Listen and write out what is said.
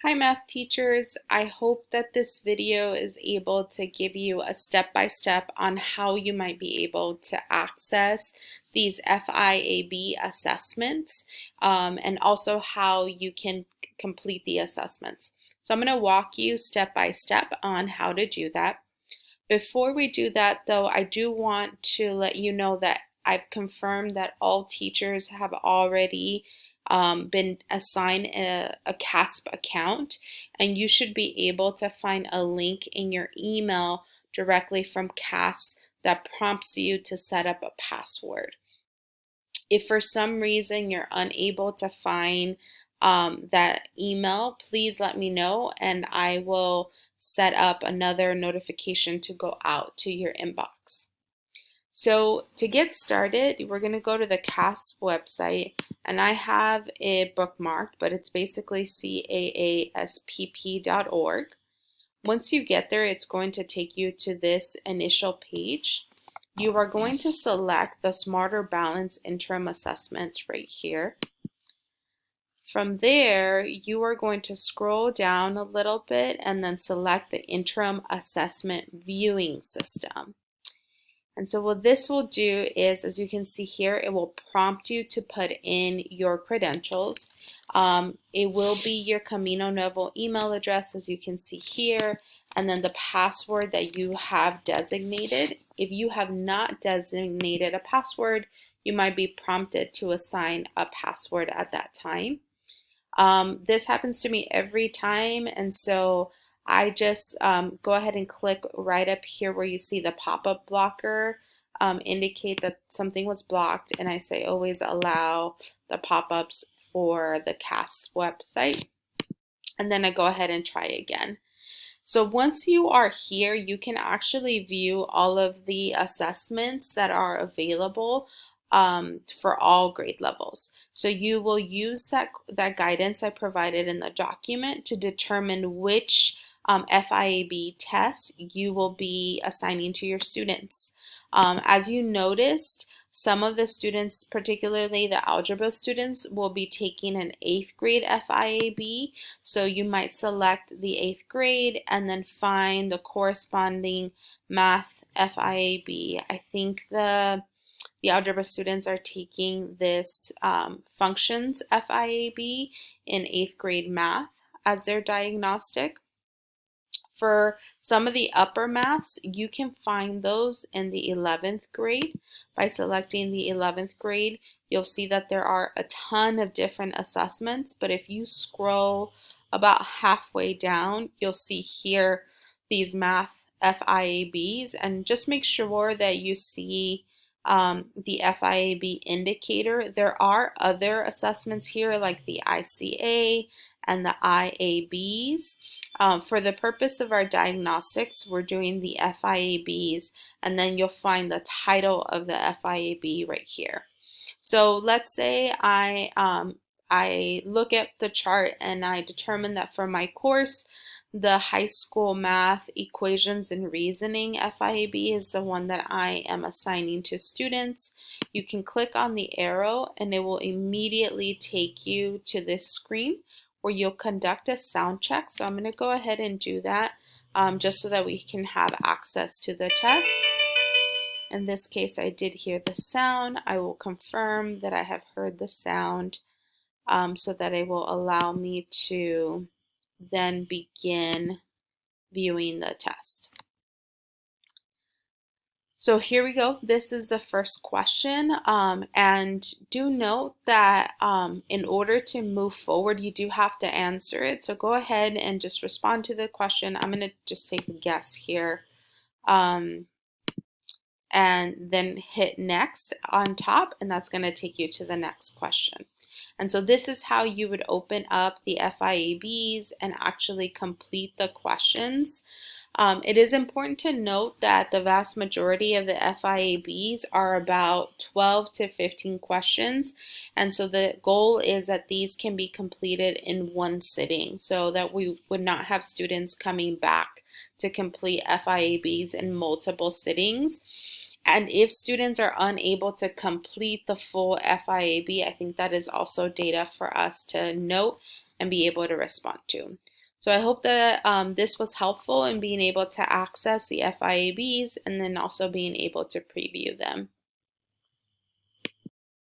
Hi math teachers, I hope that this video is able to give you a step-by-step on how you might be able to access these FIAB assessments and also how you can complete the assessments. So I'm going to walk you step by step on how to do that. Before we do that though, I do want to let you know that I've confirmed that all teachers have already been assigned a CASP account, and you should be able to find a link in your email directly from CASP that prompts you to set up a password. If for some reason you're unable to find that email, please let me know and I will set up another notification to go out to your inbox. So to get started, we're going to go to the CASP website, and I have it bookmarked, but it's basically caaspp.org. Once you get there, it's going to take you to this initial page. You are going to select the Smarter Balance interim assessments right here. From there, you are going to scroll down a little bit and then select the interim assessment viewing system. And so what this will do is, as you can see here, it will prompt you to put in your credentials. It will be your Camino Nuevo email address, as you can see here, and then the password that you have designated. If you have not designated a password, you might be prompted to assign a password at that time. This happens to me every time, and so I just go ahead and click right up here where you see the pop-up blocker indicate that something was blocked, and I say always allow the pop-ups for the CASP website, and then I go ahead and try again. So once you are here, you can actually view all of the assessments that are available for all grade levels. So you will use that guidance I provided in the document to determine which FIAB tests you will be assigning to your students. As you noticed, some of the students, particularly the algebra students, will be taking an 8th grade FIAB. So you might select the 8th grade and then find the corresponding math FIAB. I think the algebra students are taking this functions FIAB in 8th grade math as their diagnostic. For some of the upper maths, you can find those in the 11th grade. By selecting the 11th grade, you'll see that there are a ton of different assessments, but if you scroll about halfway down, you'll see here these math FIABs, and just make sure that you see the FIAB indicator. There are other assessments here like the ICA and the IABs. For the purpose of our diagnostics, we're doing the FIABs, and then you'll find the title of the FIAB right here. So let's say I look at the chart and I determine that for my course, the high school math equations and reasoning FIAB is the one that I am assigning to students. You can click on the arrow and it will immediately take you to this screen where you'll conduct a sound check. So I'm going to go ahead and do that just so that we can have access to the test. In this case, I did hear the sound. I will confirm that I have heard the sound so that it will allow me to then begin viewing the test. So here we go. This is the first question, and do note that in order to move forward, you do have to answer it. So go ahead and just respond to the question. I'm going to just take a guess here, and then hit next on top, and that's going to take you to the next question. And so this is how you would open up the FIABs and actually complete the questions. It is important to note that the vast majority of the FIABs are about 12 to 15 questions, and so the goal is that these can be completed in one sitting so that we would not have students coming back to complete FIABs in multiple sittings. And if students are unable to complete the full FIAB, I think that is also data for us to note and be able to respond to. So I hope that this was helpful in being able to access the FIABs and then also being able to preview them.